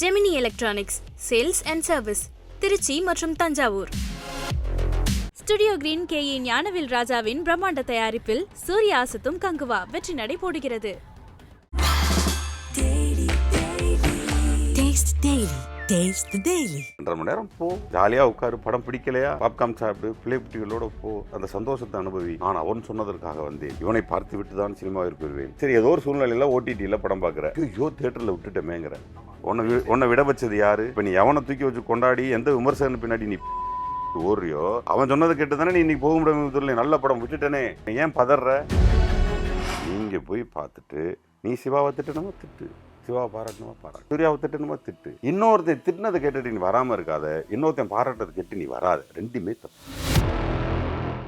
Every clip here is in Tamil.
Gemini Electronics sales and service Tiruchi மற்றும் Thanjavur. Studio Green KE Gnanavel ராஜாவின் பிரம்மாண்ட தயாரிப்பில் சூர்யா அசத்தும் கங்குவா வெற்றி நடை போடுகிறது. ஒன்றரை மணி நேரம் போ, ஜாலியா உட்காரு, படம் பிடிக்கலையா பாப்கார்ன் சாப்பிட்டு பிள்ளை குட்டிகளோட போ, அந்த சந்தோஷத்தை அனுபவி. நான் அவன் சொன்னதற்காக வந்தேன், இவனை பார்த்து விட்டு தான் சினிமாவிற்கு வருவேன். சரி, ஏதோ ஒரு சூழ்நிலையில OTT படம் பாக்குறேன், ஐயோ தியேட்டர்ல விட்டுட்டமேங்கிற. உன்னை விட வச்சது யாரு? இப்ப நீ எவனை தூக்கி வச்சு கொண்டாடி எந்த விமர்சனம் பின்னாடி நீ ஓடுறியோ அவன் சொன்னது கேட்டு தானே நீ இன்னைக்கு போக முடியாது. நல்ல படம் விட்டுட்டனே, ஏன் பதற? நீங்க போய் பார்த்துட்டு நீ சிவாவை திட்டணுமா திட்டு, சிவா பாராட்டணுமா பாராட்டு, சூர்யாவை திட்டணுமா திட்டு. இன்னொருத்தன் திட்டினதை கேட்டுட்டு நீ வராமல் இருக்காத, இன்னொருத்தன் பாராட்டதை கேட்டு நீ வராத. ரெண்டுமே தப்பு.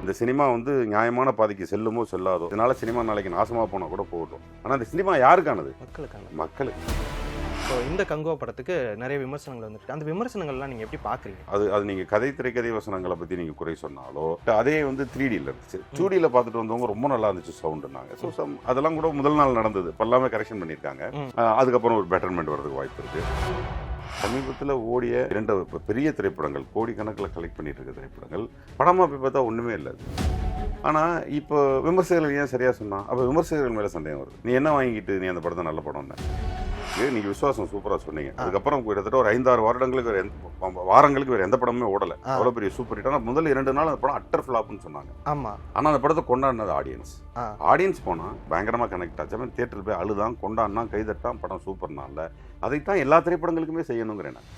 இந்த சினிமா நியாயமான பாதைக்கு செல்லுமோ செல்லாதோ, இதனால சினிமா நாளைக்கு நாசமாக போனால் கூட போகட்டும். ஆனால் இந்த சினிமா யாருக்கானது? மக்களுக்கு. ஸோ இந்த கங்குவா படத்துக்கு நிறைய விமர்சனங்கள் வந்துருக்கு. அந்த விமர்சனங்கள்லாம் நீங்கள் எப்படி பார்க்குறீங்க? அது நீங்கள் கதை திரைக்கதை வசனங்களை பற்றி நீங்கள் குறை சொன்னாலோ, அதே 3Dயில் இருந்துச்சு. 2Dயில் பார்த்துட்டு வந்தவங்க ரொம்ப நல்லா இருந்துச்சு சவுண்டுனாங்க. ஸோ அதெல்லாம் கூட முதல் நாள் நடந்தது. இப்போ எல்லாமே கரெக்ஷன் பண்ணியிருக்காங்க. அதுக்கப்புறம் ஒரு பெட்டர்மெண்ட் வர்றதுக்கு வாய்ப்பு இருக்குது. சமீபத்தில் ஓடிய 2 பெரிய திரைப்படங்கள், கோடிக்கணக்கில் கலெக்ட் பண்ணிட்டு இருக்க திரைப்படங்கள் படமாக போய் பார்த்தா ஒன்றுமே இல்லை. ஆனால் இப்போ விமர்சகர்கள் ஏன் சரியாக சொன்னால், அப்போ விமர்சகர்கள் மேலே சந்தேகம் வருது. நீ என்ன வாங்கிட்டு நீ அந்த படத்தை நல்ல படம்னு நீங்கள் விசுவாசம் சூப்பராக சொன்னீங்க. அதுக்கப்புறம் கிட்டத்தட்ட ஒரு 5-6 வாரங்களுக்கு வேறு எந்த படமே ஓடலை. அவ்வளோ பெரிய சூப்பர் ஹிட். ஆனால் முதல் 2 நாள் அந்த படம் அட்டர் ஃப்ளாப்னு சொன்னாங்க. ஆமாம். ஆனால் அந்த படத்தை கொண்டாடினது ஆடியன்ஸ் போனால் பயங்கரமாக கனெக்ட் ஆச்சு. தியேட்டரில் போய் அழுதான், கொண்டாடினா, கைதட்டான், படம் சூப்பர்னால. அதைத்தான் எல்லா திரைப்படங்களுக்குமே செய்யணுங்கிறேன் நான்.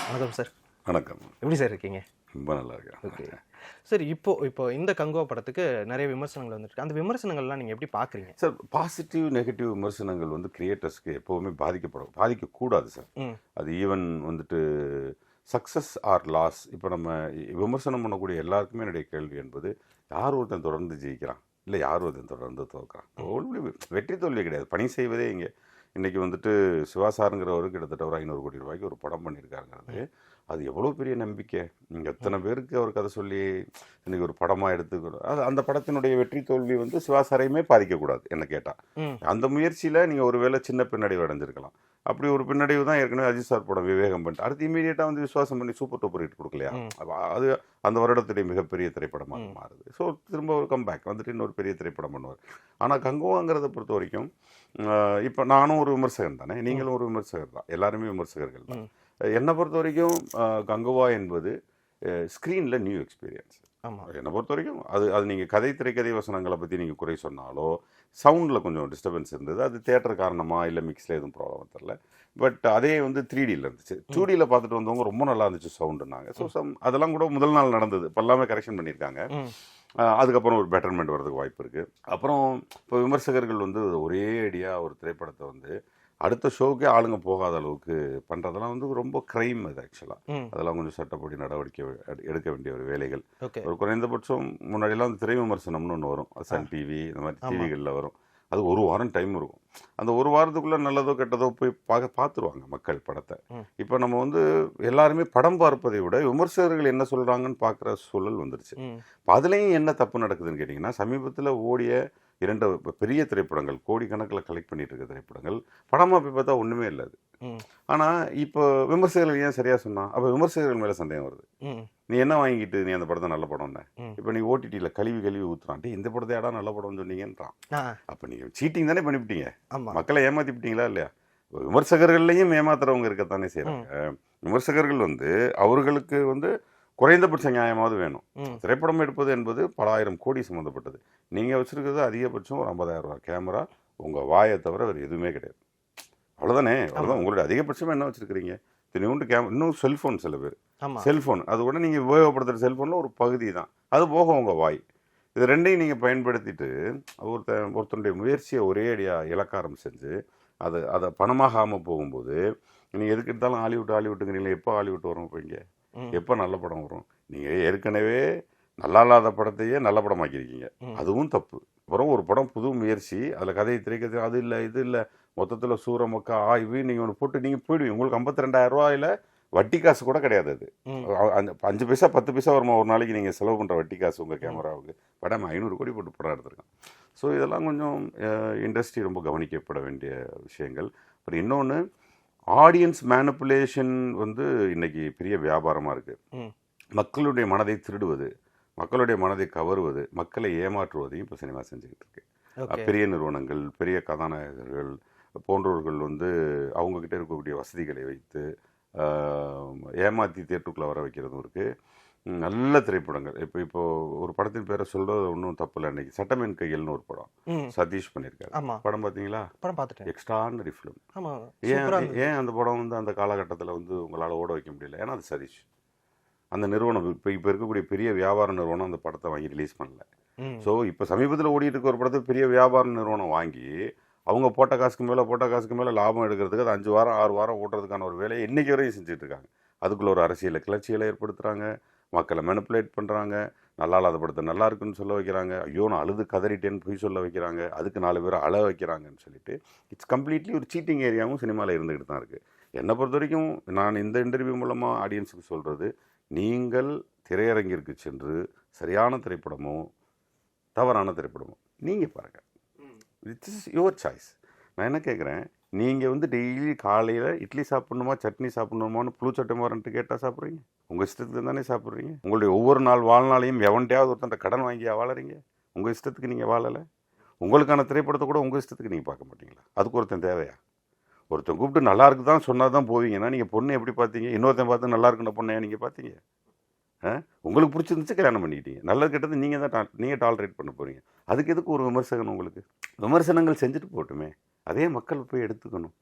வணக்கம் சார். வணக்கம். எப்படி சார் இருக்கீங்க? ரொம்ப நல்லா இருக்கேன். ஓகே சார், இப்போ இந்த கங்குவா படத்துக்கு நிறைய விமர்சனங்கள் வந்துருக்கு. அந்த விமர்சனங்கள்லாம் நீங்கள் எப்படி பார்க்குறீங்க சார்? பாசிட்டிவ் நெகட்டிவ் விமர்சனங்கள் கிரியேட்டர்ஸ்க்கு எப்போவுமே பாதிக்கக்கூடாது சார். அது ஈவன் சக்ஸஸ் ஆர் லாஸ். இப்போ நம்ம விமர்சனம் பண்ணக்கூடிய எல்லாருக்குமே என்னுடைய கேள்வி என்பது, யார் ஒருத்தன் தொடர்ந்து ஜெயிக்கிறான், இல்லை யார் ஒருத்தன் தொடர்ந்து தோற்கிறான். வெற்றி தோல்வி கிடையாது, பணி செய்வதே இங்கே. இன்றைக்கி சிவாசாருங்கிறவரு கிட்டத்தட்ட ஒரு 500 கோடி ரூபாய்க்கு ஒரு படம் பண்ணியிருக்காருங்கிறது அது எவ்வளோ பெரிய நம்பிக்கை. நீங்கள் எத்தனை பேருக்கு அவர் கதை சொல்லி இன்றைக்கி ஒரு படமாக எடுத்துக்கணும். அந்த படத்தினுடைய வெற்றி தோல்வி சிவாசாரையுமே பாதிக்கக்கூடாது என்ன கேட்டால். அந்த முயற்சியில் நீங்கள் ஒரு வேளை சின்ன பின்னடைவு அடைஞ்சிருக்கலாம். அப்படி ஒரு பின்னடைவு தான் ஏற்கனவே அஜித் சார் படம் விவேகம் பண்ணிட்டு அடுத்து இமீடியட்டாக விசுவாசம் பண்ணி சூப்பர் டூப்பர் ஹிட் கொடுக்கலையா? அது அந்த வருடத்துடைய மிகப்பெரிய திரைப்படமாக மாறுது. ஸோ திரும்ப ஒரு கம்பேக் இன்னொரு பெரிய திரைப்படம் பண்ணுவார். ஆனால் கங்குவாங்கிறத பொறுத்த வரைக்கும் இப்போ நானும் ஒரு விமர்சகன் தானே, நீங்களும் ஒரு விமர்சகர் தான், எல்லாருமே விமர்சகர்கள் தான். என்னை பொறுத்த வரைக்கும் கங்குவா என்பது ஸ்க்ரீனில் நியூ எக்ஸ்பீரியன்ஸ். ஆமாம். என்னை பொறுத்த வரைக்கும் அது நீங்கள் கதை திரைக்கதை வசனங்களை பற்றி நீங்கள் குறை சொன்னாலோ, சவுண்டில் கொஞ்சம் டிஸ்டர்பன்ஸ் இருந்தது. அது தியேட்டர் காரணமாக இல்லை மிக்ஸில் எதுவும் ப்ராப்ளம் தெரில. பட் அதே 3Dயில் இருந்துச்சு. 2Dயில் பார்த்துட்டு வந்தவங்க ரொம்ப நல்லா இருந்துச்சு சவுண்டுனாங்க. ஸோ அதெல்லாம் கூட முதல் நாள் நடந்தது. இப்போ எல்லாமே கரெக்ஷன் பண்ணியிருக்காங்க. அதுக்கப்புறம் ஒரு பெட்டர்மெண்ட் வர்றதுக்கு வாய்ப்பு இருக்குது. அப்புறம் இப்போ விமர்சகர்கள் ஒரே அடியாக ஒரு திரைப்படத்தை அடுத்த ஷோக்கே ஆளுங்க போகாத அளவுக்கு பண்ணுறதெல்லாம் ரொம்ப க்ரைம். அது ஆக்சுவலாக அதெல்லாம் கொஞ்சம் சட்டப்படி நடவடிக்கை எடுக்க வேண்டிய ஒரு வேலைகள். ஒரு குறைந்தபட்சம் முன்னாடியெல்லாம் திரை விமர்சனம்னு ஒன்று வரும், சன் டிவி இந்த மாதிரி டிவிகளில் வரும். அது ஒரு வாரம் டைம் இருக்கும். அந்த ஒரு வாரத்துக்குள்ளே நல்லதோ கெட்டதோ போய் பார்த்துருவாங்க மக்கள் படத்தை. இப்போ நம்ம எல்லாருமே படம் பார்ப்பதை விட விமர்சகர்கள் என்ன சொல்கிறாங்கன்னு பார்க்குற சூழல் வந்துருச்சு. இப்போ அதுலேயும் என்ன தப்பு நடக்குதுன்னு கேட்டிங்கன்னா, சமீபத்தில் ஓடிய 2 பெரிய திரைப்படங்கள், கோடிக்கணக்கில் கலெக்ட் பண்ணிட்டு இருக்க திரைப்படங்கள் படமாக போய் பார்த்தா ஒன்றுமே இல்லை. அது ஆனால் இப்போ விமர்சகர்கள் ஏன் சரியாக சொன்னால், அப்போ விமர்சகர்கள் மேலே சந்தேகம் வருது. நீ என்ன வாங்கிட்டு நீ அந்த படத்தை நல்ல படம்னு. இப்போ நீ OTTயில் கழுவி ஊற்றுறான்ட்டு இந்த படத்தை ஏடா நல்ல படம்னு சொன்னீங்கன்றான். அப்போ நீங்கள் சீட்டிங் தானே பண்ணிவிட்டீங்க, மக்களை ஏமாற்றிவிட்டீங்களா இல்லையா? விமர்சகர்கள்லையும் ஏமாத்துறவங்க இருக்கத்தானே செய்கிறாங்க. விமர்சகர்கள் அவர்களுக்கு குறைந்தபட்ச நியாயமாவது வேணும். திரைப்படம் எடுப்பது என்பது பல ஆயிரம் கோடி சம்மந்தப்பட்டது. நீங்கள் வச்சுருக்கிறது அதிகபட்சம் ஒரு 50,000 ரூபா கேமரா, உங்கள் வாயை தவிர வேறு எதுவுமே கிடையாது. அவ்வளோதானே. அவ்வளோதான். உங்களுடைய அதிகபட்சமாக என்ன வச்சுருக்கிறீங்க? இன்னும் செல்ஃபோன், சில பேர் செல்ஃபோன், அது கூட நீங்கள் உபயோகப்படுத்துகிற செல்ஃபோனில் ஒரு பகுதி தான், அது போக உங்கள் வாய். இது ரெண்டையும் நீங்கள் பயன்படுத்திட்டு ஒருத்தனுடைய முயற்சியை ஒரே அடியாக இலக்காரம் செஞ்சு அதை பணமாகாமல் போகும்போது, நீங்கள் எதுக்கு எடுத்தாலும் ஹாலிவுட்டுங்கிறீங்களா? எப்போ ஹாலிவுட் வரும் போய்ங்க? எப்போ நல்ல படம் வரும்? நீங்கள் ஏற்கனவே நல்லா இல்லாத படத்தையே நல்ல படமாக்கியிருக்கீங்க, அதுவும் தப்பு. அப்புறம் ஒரு படம் புது முயற்சி, அதில் கதை திரைக்கதை அது இல்லை இது இல்லை, மொத்தத்தில் சூரமக்கா ஆய்வு நீங்கள் ஒன்று போட்டு நீங்கள் போயிடுவீங்க. உங்களுக்கு 52,000 ரூபாயில் வட்டி காசு கூட கிடையாது. அது 5 பைசா 10 பைசா வருமா ஒரு நாளைக்கு நீங்கள் செலவு பண்ணுற வட்டி காசு உங்கள் கேமராவுக்கு? படம் 500 கோடி போட்டு படம் எடுத்திருக்கான். ஸோ இதெல்லாம் கொஞ்சம் இண்டஸ்ட்ரி ரொம்ப கவனிக்கப்பட வேண்டிய விஷயங்கள். அப்புறம் இன்னொன்று, ஆடியன்ஸ் மேனிப்புலேஷன் வந்து இன்னைக்கு பெரிய வியாபாரமாக இருக்குது. மக்களுடைய மனதை திருடுவது, மக்களுடைய மனதை கவருவது, மக்களை ஏமாற்றுவதையும் இப்போ சினிமா செஞ்சுக்கிட்டு இருக்கு. பெரிய நிறுவனங்கள், பெரிய கதாநாயகர்கள் போன்றவர்கள் வந்து அவங்கக்கிட்ட இருக்கக்கூடிய வசதிகளை வைத்து ஏமாற்றி தியேட்டருக்குள்ளே வர வைக்கிறதும் இருக்குது. நல்ல திரைப்படங்கள், இப்போ ஒரு படத்தின் பேரை சொல்கிறது ஒன்றும் தப்பு இல்லை. இன்னைக்கு சட்டமேன் கையல்னு ஒரு படம் சதீஷ் பண்ணியிருக்காரு. படம் பார்த்தீங்களா? படம் பார்த்துட்டேன். Extraordinary film. ஏன் அந்த படம் வந்து அந்த காலகட்டத்தில் வந்து உங்களால் ஓட வைக்க முடியல? ஏன்னா அது சதீஷ். அந்த நிறுவனம் இப்போ இருக்கக்கூடிய பெரிய வியாபார நிறுவனம் அந்த படத்தை வாங்கி ரிலீஸ் பண்ணல. ஸோ இப்போ சமீபத்தில் ஓடிட்டு இருக்க ஒரு படத்தை பெரிய வியாபார நிறுவனம் வாங்கி அவங்க போட்ட காசுக்கு மேலே லாபம் எடுக்கிறதுக்கு அது 5 வாரம் 6 வாரம் ஓட்டுறதுக்கான ஒரு வேலையை இன்றைக்கி வரையும் செஞ்சுட்டு இருக்காங்க. அதுக்குள்ள ஒரு அரசியல் கிளர்ச்சிகளை ஏற்படுத்துகிறாங்க, மக்களை மெனிப்புலேட் பண்ணுறாங்க, நல்லா இல்லாத படத்தை நல்லா இருக்குன்னு சொல்ல வைக்கிறாங்க, ஐயோ நான் அழுது கதறிட்டேன்னு போய் சொல்ல வைக்கிறாங்க, அதுக்கு 4 பேரை அழ வைக்கிறாங்கன்னு சொல்லிட்டு இட்ஸ் கம்ப்ளீட்லி ஒரு சீட்டிங் ஏரியாவும் சினிமாவில் இருந்துக்கிட்டு தான் இருக்குது. என்னை பொறுத்த வரைக்கும் நான் இந்த இன்டர்வியூ மூலமாக ஆடியன்ஸுக்கு சொல்கிறது, நீங்கள் திரையரங்கிற்கு சென்று சரியான திரைப்படமோ தவறான திரைப்படமோ நீங்கள் பாருங்கள். It's is your choice. நான் என்ன கேட்குறேன், நீங்கள் வந்து டெய்லி காலையில் இட்லி சாப்பிட்ணுமா சட்னி சாப்பிட்ணுமான்னு புழு சட்டம் வரன்ட்டு கேட்டால் சாப்பிட்றீங்க? உங்கள் இஷ்டத்துக்கு தானே சாப்பிட்றீங்க. உங்களுடைய ஒவ்வொரு நாள் வாழ்நாளையும் எவன்ட்டையாவது ஒருத்தன் கடன் வாங்கியா வாழறீங்க? உங்கள் இஷ்டத்துக்கு நீங்கள் வாழலை. உங்களுக்கான திரைப்படத்தை கூட உங்கள் இஷ்டத்துக்கு நீங்கள் பார்க்க மாட்டீங்களா? அதுக்கு ஒருத்தன் தேவையா? ஒருத்தன் கூப்பிட்டு நல்லா இருக்கு தான் சொன்னால் தான் போவீங்கன்னா நீங்கள் பொண்ணு எப்படி பார்த்தீங்க? இன்னொருத்தன் பார்த்து நல்லா இருக்குன்ற பொண்ணையா நீங்கள் பார்த்தீங்க? உங்களுக்கு பிடிச்சிருந்துச்சு கல்யாணம் பண்ணிக்கிட்டீங்க. நல்லது கெட்டது நீங்கள் டாலரேட் பண்ண போகிறீங்க. அதுக்கு எதுக்கு ஒரு விமர்சகன்? உங்களுக்கு விமர்சனங்கள் செஞ்சுட்டு போட்டுமே, அதே மக்கள் போய் எடுத்துக்கணும்.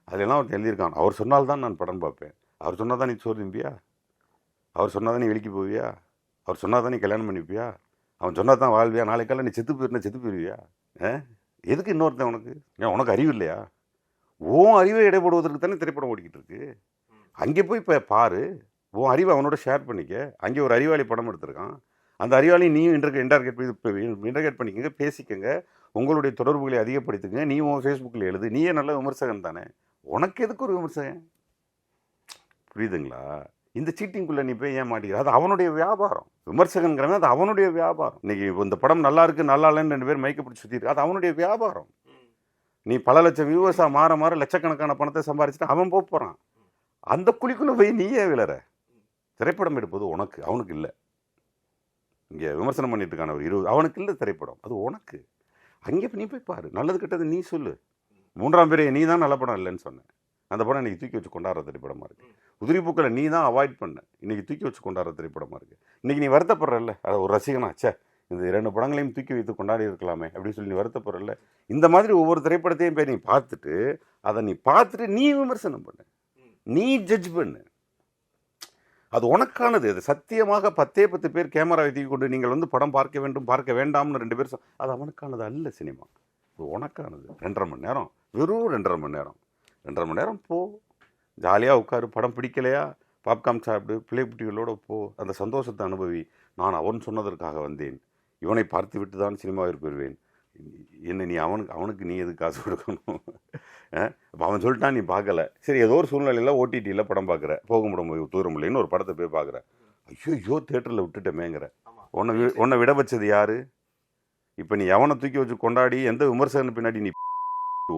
அதெல்லாம் அவர் எழுதியிருக்கான், அவர் சொன்னால்தான் நான் படம் பார்ப்பேன், அவர் சொன்னால் தான் நீ சோறு திம்பியா, அவர் சொன்னால் தான் நீ வெளிக்கு போவியா, அவர் சொன்னால் தான் நீ கல்யாணம் பண்ணிப்பியா, அவன் சொன்னால் தான் வாழ்வியா, நாளைக்கால நீ செத்து போயிருவியா? எதுக்கு இன்னொருத்தன் உனக்கு? உனக்கு அறிவு இல்லையா? உன் அறிவை இடைப்படுவதற்கு தானே திரைப்படம் ஓடிக்கிட்டு இருக்கு. அங்கே போய் இப்போ பாரு, உன் அறிவை அவனோட ஷேர் பண்ணிக்க. அங்கே ஒரு அறிவாளி படம் எடுத்திருக்கான், அந்த அறிவாளி நீயும் இன்டர்கேட் பண்ணிக்கங்க, பேசிக்கங்க, உங்களுடைய தொடர்புகளை அதிகப்படுத்துங்க. நீ உன் ஃபேஸ்புக்கில் எழுது, நீயே நல்ல விமர்சகன் தானே, உனக்கு எதுக்கு ஒரு விமர்சகன்? புரியுதுங்களா? இந்த சீட்டிங்குள்ளே நீ போய் ஏன் மாட்டிக்கிற? அது அவனுடைய வியாபாரம். விமர்சகங்கிறவன் அது அவனுடைய வியாபாரம். இன்னைக்கு இந்த படம் நல்லா இருக்கு நல்லா இல்லைன்னு 2 பேர் மைக்க பிடிச்சி சுற்றிருக்கு, அது அவனுடைய வியாபாரம். நீ பல லட்சம் வியூவர்ஸாக மாற லட்சக்கணக்கான பணத்தை சம்பாரிச்சுட்டு அவன் போகிறான். அந்த குழிக்குள்ளே போய் நீயே விளற. திரைப்படம் எடுப்பது உனக்கு, அவனுக்கு இல்லை. இங்கே விமர்சனம் பண்ணிட்டு இருக்கான ஒரு 20, அவனுக்கு இல்லை திரைப்படம், அது உனக்கு. அங்கே நீ போய் பாரு, நல்லது கெட்டது நீ சொல்லு. 3ஆம் பேரை நீ தான் நல்ல படம் இல்லைன்னு சொன்னேன். அந்த படம் இன்றைக்கி தூக்கி வச்சு கொண்டாடுற திரைப்படமாக இருக்குது. உதிரிப்பூக்களை நீ தான் அவாய்ட் பண்ண, இன்றைக்கி தூக்கி வச்சு கொண்டாடுற திரைப்படமாக இருக்குது. இன்றைக்கி நீ வருத்தப்படுறல்ல, ஒரு ரசிகனா, சே இந்த 2 படங்களையும் தூக்கி வைத்து கொண்டாடி இருக்கலாமே அப்படின்னு சொல்லி நீ வருத்தப்படுறல்ல. இந்த மாதிரி ஒவ்வொரு திரைப்படத்தையும் போய் நீ பார்த்துட்டு நீ விமர்சனம் பண்ணு, நீ ஜட்ஜ் பண்ணு. அது உனக்கானது. அது சத்தியமாக 10 பேர் கேமரா தூக்கி கொண்டு நீங்கள் வந்து படம் பார்க்க வேண்டும் பார்க்க வேண்டாம்னு 2 பேர் அது அவனுக்கானது அல்ல. சினிமா அது உனக்கானது. 2.5 மணி நேரம், வெறும் 2.5 மணி நேரம். 2.5 மணி நேரம் போ, ஜாலியாக உட்காரு. படம் பிடிக்கலையா பாப்கார்ன் சாப்பிடு, பிள்ளை குட்டிகளோடு போ, அந்த சந்தோஷத்தை அனுபவி. நான் அவன் சொன்னதற்காக வந்தேன், இவனை பார்த்து விட்டு தான் சினிமாவிற்கு வருவேன். என்ன நீ அவனுக்கு நீ எதுக்கு காசு கொடுக்கணும்? இப்போ அவன் சொல்லிட்டான், நீ பார்க்கல, சரி ஏதோ ஒரு சூழ்நிலையில் ஓடிடியில் படம் பார்க்குற, போக முடியும் தூரம் இல்லைன்னு ஒரு படத்தை போய் பார்க்குற, ஐயோ தேட்டரில் விட்டுட்டமேங்கிற. உன்னை விட வச்சது யாரு? இப்போ நீ எவனை தூக்கி வச்சு கொண்டாடி எந்த விமர்சகன் பின்னாடி நீ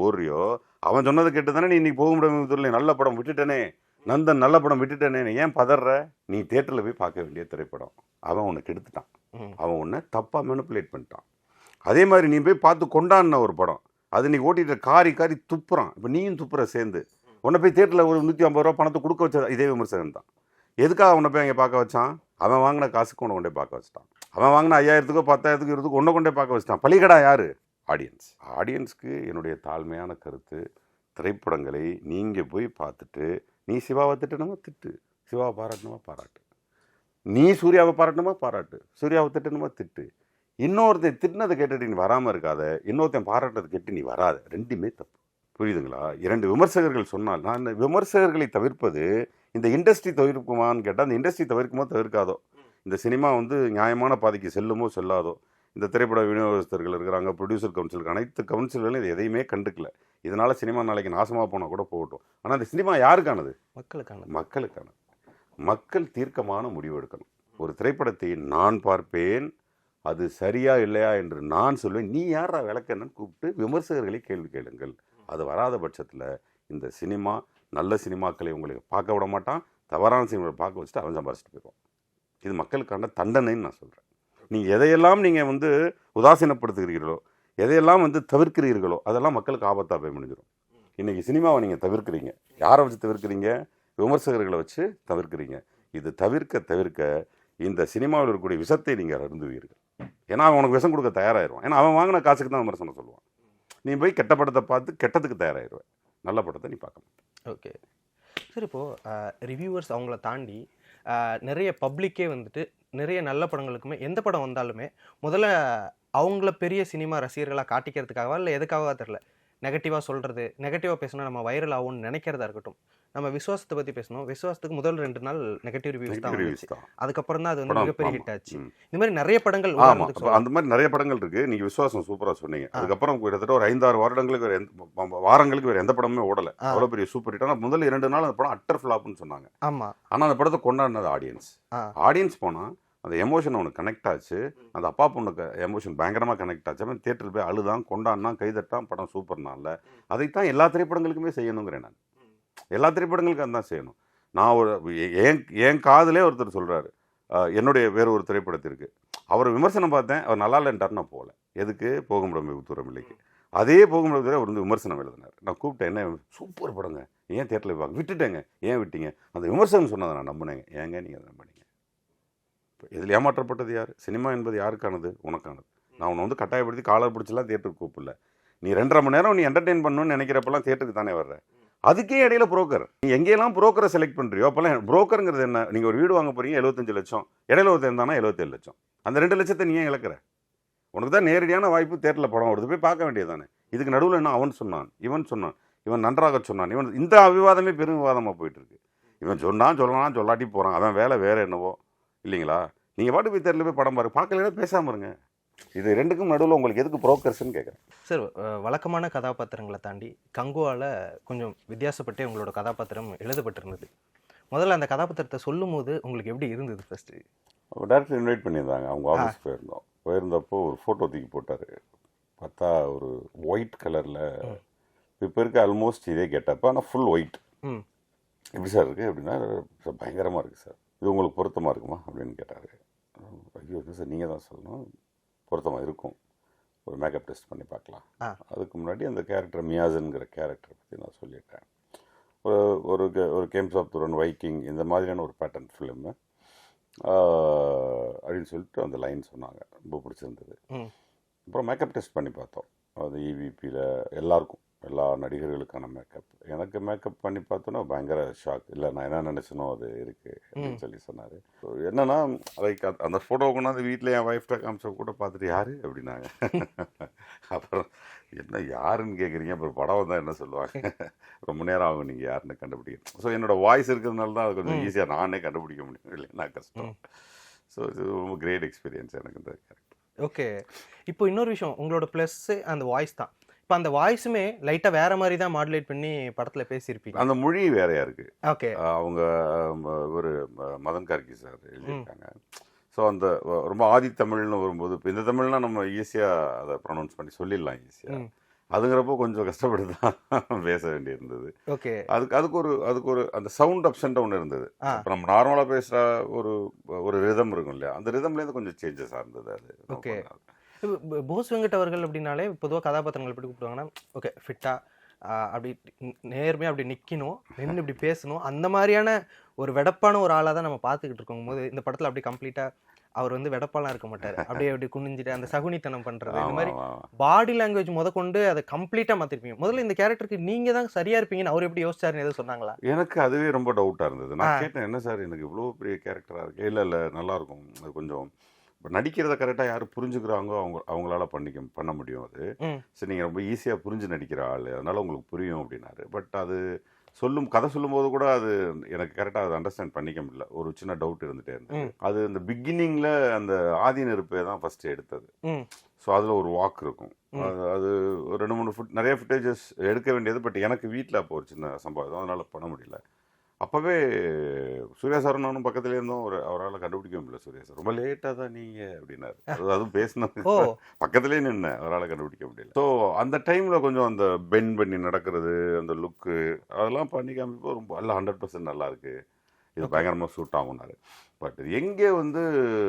ஓடுறியோ அவன் சொன்னதை கேட்டு தானே நீ இன்னைக்கு போக முடியும். நல்ல படம் விட்டுட்டனே, நந்தன் நல்ல படம் விட்டுட்டனே, ஏன் பதற? நீ தேட்டரில் போய் பார்க்க வேண்டிய திரைப்படம் அவன் உன்னை கெடுத்துட்டான், அவன் உன்னை தப்பாக மேனிப்புலேட் பண்ணிட்டான். அதே மாதிரி நீ போய் பார்த்து கொண்டாடின ஒரு படம், அது நீ ஓட்டிட்டு காரி துப்புறான், இப்போ நீயும் துப்புற சேர்ந்து. உன்னை போய் தேட்டரில் ஒரு 150 ரூபா பணத்தை கொடுக்க வச்சது இதே விமர்சகன் தான். எதுக்காக உன்னை போய் அங்கே பார்க்க வச்சான்? அவன் வாங்கின காசுக்கு உன்னை கொண்டே பார்க்க வச்சிட்டான். அவன் வாங்கின 5000த்துக்கோ 10,000த்துக்கு 20த்துக்கு உன்னை கொண்டே பார்க்க வச்சிட்டான். பலிகடா யாரு? ஆடியன்ஸ். ஆடியன்ஸ்க்கு என்னுடைய தாழ்மையான கருத்து, திரைப்படங்களை நீங்கள் போய் பார்த்துட்டு நீ சிவாவை திட்டணுமா திட்டு, சிவாவை பாராட்டணுமா பாராட்டு, நீ சூர்யாவை பாராட்டணுமா பாராட்டு, சூர்யாவை திட்டணுமா திட்டு. இன்னொருத்தன் திட்டினதை கேட்டுட்டு நீ வராமல் இருக்காத, இன்னொருத்தன் பாராட்டதை கேட்டு நீ வராத. 2மே தப்பு. புரியுதுங்களா? 2 விமர்சகர்கள் சொன்னால், நான் விமர்சகர்களை தவிர்ப்பது இந்த இண்டஸ்ட்ரி தவிர்க்குமான்னு கேட்டால், அந்த இண்டஸ்ட்ரி தவிர்க்குமோ தவிர்க்காதோ, இந்த சினிமா வந்து நியாயமான பாதைக்கு செல்லுமோ செல்லாதோ, இந்த திரைப்பட விநியோகஸ்தர்கள் இருக்கிறாங்க, ப்ரொடியூசர் கவுன்சிலுக்கு, அனைத்து கவுன்சில்களும் இது எதையுமே கண்டுக்கல. இதனால் சினிமா நாளைக்கு நாசமாக போனால் கூட போகட்டும். ஆனால் இந்த சினிமா யாருக்கானது? மக்களுக்கானது. மக்கள் தீர்க்கமான முடிவு எடுக்கணும். ஒரு திரைப்படத்தை நான் பார்ப்பேன், அது சரியா இல்லையா என்று நான் சொல்வேன். நீ யாரா விளக்கன்னு கூப்பிட்டு விமர்சகர்களை கேள்வி கேளுங்கள். அது வராத பட்சத்தில் இந்த சினிமா நல்ல சினிமாக்களை உங்களுக்கு பார்க்க விட மாட்டான், தவறான சினிமாவை பார்க்க வச்சுட்டு அவன் சம்பாரிச்சிட்டு போயிடுவான். இது மக்களுக்கான தண்டனைன்னு நான் சொல்கிறேன். நீங்கள் எதையெல்லாம் நீங்கள் வந்து உதாசீனப்படுத்துகிறீர்களோ, எதையெல்லாம் வந்து தவிர்க்கிறீர்களோ, அதெல்லாம் மக்களுக்கு ஆபத்தாக போய் முடிஞ்சிடும். இன்றைக்கி சினிமாவை நீங்கள் தவிர்க்கிறீங்க. யாரை வச்சு தவிர்க்கிறீங்க? விமர்சகர்களை வச்சு தவிர்க்கிறீங்க. இது தவிர்க்க இந்த சினிமாவில் இருக்கக்கூடிய விஷத்தை நீங்கள் அருந்துவீர்கள். ஏன்னா அவன் உனக்கு விஷம் கொடுக்க தயாராகிடுவான். ஏன்னா அவன் வாங்கின காசுக்கு தான் விமர்சனம் சொல்லுவான். நீ போய் கெட்ட படத்தை பார்த்து கெட்டதுக்கு தயாராகிடுவேன், நல்ல படத்தை நீ பார்க்க மாட்டேன். ஓகே சார், இப்போது ரிவ்யூவர்ஸ் அவங்கள தாண்டி நிறைய பப்ளிக்கே வந்துட்டு நிறைய நல்ல படங்களுக்குமே எந்த படம் வந்தாலுமே முதல்ல அவங்கள பெரிய சினிமா ரசிகர்களாக காட்டிக்கிறதுக்காகவா இல்லை எதுக்காகவா தெரில நெகட்டிவாக சொல்கிறது, நெகட்டிவாக பேசினா நம்ம வைரல் ஆகும்னு நினைக்கிறதா இருக்கட்டும். நம்ம விசுவாசத்தை பற்றி பேசணும். விசுவாசத்துக்கு முதல் 2 நாள் நெகட்டிவ் ரிவ்யூஸ் தான் வந்துச்சு. அதுக்கப்புறம் தான் அது வந்து மிகப்பெரிய ஹிட் ஆச்சு. இந்த மாதிரி நிறைய படங்கள் அந்த மாதிரி நிறைய படங்கள் இருக்கு. நீங்க விசுவாசம் சூப்பராக சொன்னீங்க. அதுக்கப்புறம் கிட்டத்தட்ட ஒரு 5-6 வருடங்களுக்கு வாரங்களுக்கு வேற எந்த படமே ஓடல. அவ்வளோ பெரிய சூப்பர் ஹிட். ஆனால் முதல் 2 நாள் அந்த படம் அட்டர் ஃபிளாப்னு சொன்னாங்க. ஆமா. ஆனால் அந்த படத்தை கொண்டாடினது ஆடியன்ஸ் போனா அந்த எமோஷன் அவனுக்கு கனெக்ட் ஆச்சு. அந்த அப்பா பொண்ணுக்கு எமோஷன் பயங்கரமாக கனெக்ட் ஆச்சு. அவன் தியேட்டரில் போய் அழுதான், கொண்டாடினான், கைதட்டான். படம் சூப்பர்னால அதைத்தான் எல்லா திரைப்படங்களுக்குமே செய்யணுங்கிறேன் நான். எல்லா திரைப்படங்களுக்கும் அதான் செய்யணும். நான் என் காதலே ஒருத்தர் சொல்கிறாரு, என்னுடைய வேறு ஒரு திரைப்படத்திற்கு அவர் விமர்சனம் பார்த்தேன், அவர் நல்லா இல்லைன்ட்டார். நான் போகல. எதுக்கு? போகும்படம் தூரம் இல்லைக்கு. அதே போகும்படத்தில் அவர் வந்து விமர்சனம் எழுதினார். நான் கூப்பிட்டேன், என்ன சூப்பர் படங்க, ஏன் தியேட்டரில் பார்க்க விட்டுட்டேங்க, ஏன் விட்டீங்க? அந்த விமர்சனம் சொன்னதை நான் நம்பினேங்க. ஏங்க நீங்கள் அதை நம்பினீங்க? இதில் ஏமாற்றப்பட்டது யார்? சினிமா என்பது யாருக்கானது? உனக்கானது. நான் உன்னை வந்து கட்டாயப்படுத்தி காலர் பிடிச்சலாம் தியேட்டருக்கு கூப்பிடல. நீ 2.5 மணி நேரம் நீ என்டர்டெயின் பண்ணணும்னு நினைக்கிறப்பெல்லாம் தியேட்டருக்கு தானே வர்ற. அதுக்கே இடையில புரோக்கர். நீ எங்கேயெல்லாம் புரோக்கரை செலக்ட் பண்ணுறியோ அப்போல்லாம் புரோக்கருங்கிறது என்ன? நீங்கள் ஒரு வீடு வாங்க போகிறீங்க, 75 லட்சம், இடையில ஒருத்தர் இருந்தானா 77 லட்சம். அந்த 2 லட்சத்தை நீ ஏன் இழக்கிற? உனக்கு தான் நேரடியான வாய்ப்பு தேட்டரில் படம் வருது, போய் பார்க்க வேண்டியது தானே. இதுக்கு நடுவில் என்ன அவன் சொன்னான், இவன் சொன்னான், இவன் நன்றாக சொன்னான், இவன் இந்த விவாதமே பெரும் விவாதமாக போயிட்டுருக்கு. இவன் சொல்லலாம் சொல்லாட்டி போகிறான், அவன் வேலை வேறு என்னவோ இல்லைங்களா? நீங்கள் பாட்டு போய் தேட்டரில் போய் படம் பார்க்கலன்னா பேசாமல் இருங்க. இது 2க்கும் நடுவில் உங்களுக்கு எதுக்கு புரோக்கர்ஸ்ன்னு கேட்குறேன். சார், வழக்கமான கதாபாத்திரங்களை தாண்டி கங்குவாவில் கொஞ்சம் வித்தியாசப்பட்டே உங்களோட கதாபாத்திரம் எழுதப்பட்டிருந்தது. முதல்ல அந்த கதாபாத்திரத்தை சொல்லும் போது உங்களுக்கு எப்படி இருந்தது? ஃபர்ஸ்ட்டு டேரக்டர் இன்வைட் பண்ணியிருந்தாங்க. அவங்க ஆஃபீஸ் போயிருந்தப்போ ஒரு ஃபோட்டோ தூக்கி போட்டார். பார்த்தா ஒரு ஒயிட் கலரில் இப்போ இருக்க ஆல்மோஸ்ட் இதே கேட்டப்போ, ஆனால் ஃபுல் ஒயிட். எப்படி சார் இருக்குது அப்படின்னா, சார் பயங்கரமாக இருக்குது சார், இது உங்களுக்கு பொருத்தமாக இருக்குமா அப்படின்னு கேட்டார். ஐயோ சார் நீங்கள் தான் சொல்லணும், பொருத்தமாக இருக்கும், ஒரு மேக்கப் டெஸ்ட் பண்ணி பார்க்கலாம். அதுக்கு முன்னாடி அந்த கேரக்டர் மியாசன்கிற கேரக்டரை பற்றி நான் சொல்லிட்டேன். ஒரு கேம்ஸ் ஆஃப் துரன், வைக்கிங், இந்த மாதிரியான ஒரு பேட்டர்ன் ஃபிலிமு அப்படின்னு சொல்லிட்டு அந்த லைன் சொன்னாங்க. ரொம்ப பிடிச்சிருந்தது. அப்புறம் மேக்கப் டெஸ்ட் பண்ணி பார்த்தோம். அது இவிபியில் எல்லாருக்கும், எல்லா நடிகர்களுக்கான மேக்கப். எனக்கு மேக்கப் பண்ணி பார்த்தோன்னா பயங்கர ஷாக். இல்லை நான் என்ன நினச்சனோ அது இருக்குது அப்படின்னு சொல்லி சொன்னார். என்னென்னா லைக் அந்த ஃபோட்டோ கொண்டாந்து வீட்டில் என் ஒய்ஃப்ட காமிச்ச கூட பார்த்துட்டு யார் அப்படின்னாங்க. அப்புறம் என்ன யாருன்னு கேட்குறீங்க, அப்புறம் படம் வந்தால் என்ன சொல்லுவாங்க, ரொம்ப நேரம் ஆகும் நீங்கள் யாருன்னு கண்டுபிடிக்க. ஸோ என்னோடய வாய்ஸ் இருக்கிறதுனால தான் அது கொஞ்சம் ஈஸியாக நானே கண்டுபிடிக்க முடியும், இல்லைன்னா கஷ்டம். ஸோ இது ரொம்ப கிரேட் எக்ஸ்பீரியன்ஸ் எனக்கு இந்த கேரக்டர். ஓகே, இப்போ இன்னொரு விஷயம், உங்களோட ப்ளஸ்ஸு அந்த வாய்ஸ் தான். இப்போ அந்த வாய்ஸுமே லைட்டாக வேற மாதிரி தான் மாடுலேட் பண்ணி படத்தில் பேசியிருப்பீங்க. அந்த மொழி வேறையா இருக்குது. ஓகே, அவங்க ஒரு மதன் கார்கி சார் எழுதியிருக்காங்க. ஸோ அந்த ரொம்ப ஆதி தமிழ்னு வரும்போது, இப்போ இந்த தமிழ்னா நம்ம ஈஸியாக அதை ப்ரொனவுன்ஸ் பண்ணி சொல்லிடலாம் ஈஸியாக. அதுங்கிறப்போ கொஞ்சம் கஷ்டப்பட்டு தான் பேச வேண்டியிருந்தது. ஓகே, அதுக்கு ஒரு அந்த சவுண்ட் அப்ஸ் அண்ட் டவுன் இருந்தது. இப்போ நம்ம நார்மலாக பேசுகிற ஒரு ரிதம் இருக்கும் இல்லையா, அந்த ரிதம்லேருந்து கொஞ்சம் சேஞ்சஸாக இருந்தது அது. ஓகே, போஸ் வெங்கட் அவர்கள் அப்படின்னாலே பொதுவாக கதாபாத்திரங்கள் எப்படி கூப்பிடுவாங்கன்னா, ஓகே ஃபிட்டாக அப்படி நேர்மையாக அப்படி நிற்கணும், நின்று இப்படி பேசணும், அந்த மாதிரியான ஒரு வெடப்பான ஒரு ஆளாக தான் நம்ம பார்த்துக்கிட்டு இருக்கும் போது இந்த படத்தில் அப்படி கம்ப்ளீட்டாக அவர் வந்து வெடப்பாலாம் இருக்க மாட்டார். அப்படியே அப்படி குனிஞ்சிட்டு அந்த சகுனித்தனம் பண்ணுறது, இந்த மாதிரி பாடி லாங்குவேஜ் கொண்டு அதை கம்ப்ளீட்டாக மாற்றிருப்பீங்க. முதல்ல இந்த கேரக்டருக்கு நீங்கள் தான் சரியாக இருப்பீங்கன்னு அவர் எப்படி யோசிச்சாருன்னு எதுவும் சொன்னாங்களா? எனக்கு அதுவே ரொம்ப டவுட்டாக இருந்தது. நான் கேட்டேன், என்ன சார் எனக்கு இவ்வளோ பெரிய கேரக்டராக இருக்குது. இல்லை நல்லாயிருக்கும், அது கொஞ்சம் நடிக்கிறத கரெக்டாக யார் புரிஞ்சுக்கிறாங்களோ அவங்களால பண்ண முடியும். அது சரி, நீங்கள் ரொம்ப ஈஸியாக புரிஞ்சு நடிக்கிற ஆள், அதனால் உங்களுக்கு புரியும் அப்படின்னாரு. பட் அது கதை சொல்லும்போது கூட அது எனக்கு கரெக்டாக அதை அண்டர்ஸ்டாண்ட் பண்ணிக்க முடியல. ஒரு சின்ன டவுட் இருந்துகிட்டே இருந்தது. அது இந்த பிகினிங்கில் அந்த ஆதி நெருப்பை தான் ஃபஸ்ட்டு எடுத்தது. ஸோ அதில் ஒரு வாக் இருக்கும். அது ஒரு 2-3 நிறைய ஃபுட்டேஜஸ் எடுக்க வேண்டியது. பட் எனக்கு வீட்டில் அப்போ ஒரு சின்ன சம்பவம், அதனால் பண்ண முடியல. அப்போவே சூர்யா சார் நானும் பக்கத்துலேயே இருந்தோம். அவரால் கண்டுபிடிக்க முடியல சூர்யா சார். ரொம்ப லேட்டாக தான் நீங்கள் அப்படின்னாரு. அதுவும் பேசினது ஓ பக்கத்துலேயே நின்னேன். அவரால் கண்டுபிடிக்க முடியல. ஸோ அந்த டைமில் கொஞ்சம் அந்த பெண்ட் பண்ணி நடக்கிறது, அந்த லுக்கு அதெல்லாம் பண்ணி காமிப்போ ரொம்ப எல்லாம் 100% நல்லா இருக்கு, இது பயங்கரமாக சூட் ஆகுனாரு. பட் எங்கே வந்து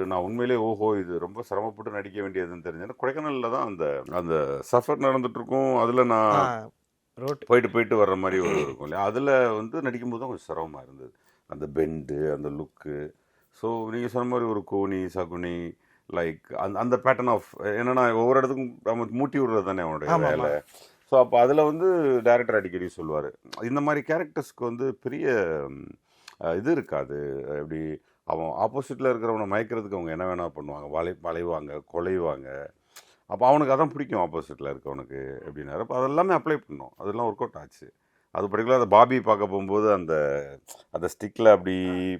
நான் உண்மையிலே ஓஹோ இது ரொம்ப சிரமப்பட்டு நடிக்க வேண்டியதுன்னு தெரிஞ்சேன்னா கொடைக்கானலில் தான் அந்த அந்த சஃபர் நடந்துட்டு இருக்கும். அதில் நான் ரோட் போயிட்டு வர்ற மாதிரி ஒரு இருக்கும் இல்லையா, அதில் வந்து நடிக்கும்போது தான் கொஞ்சம் சிரமமாக இருந்தது. அந்த பெண்டு, அந்த லுக்கு. ஸோ நீங்கள் சொன்ன மாதிரி ஒரு கோனி சகுனி லைக் அந்த அந்த பேட்டர்ன் ஆஃப் என்னன்னா ஒவ்வொரு இடத்துக்கும் நம்ம மூட்டி விடுறது தானே அவனுடைய வேலை. ஸோ அப்போ அதில் வந்து டைரக்டர் அடிக்கடி சொல்லுவார், இந்த மாதிரி கேரக்டர்ஸ்க்கு வந்து பெரிய இது இருக்காது. எப்படி அவன் ஆப்போசிட்டில் இருக்கிறவனை மயக்கிறதுக்கு அவங்க என்ன வேணா பண்ணுவாங்க, வளைவாங்க, கொலைவாங்க. அப்போ அவனுக்கு அதான் பிடிக்கும் ஆப்போசிட்டில் இருக்கவனுக்கு அப்படின்னாரு. அப்போ அதெல்லாமே அப்ளை பண்ணோம், அதெல்லாம் ஒர்க் அவுட் ஆச்சு. அது பர்டிகுலர் அந்த பாபி பார்க்க போகும்போது அந்த அந்த ஸ்டிக்கில் அப்படி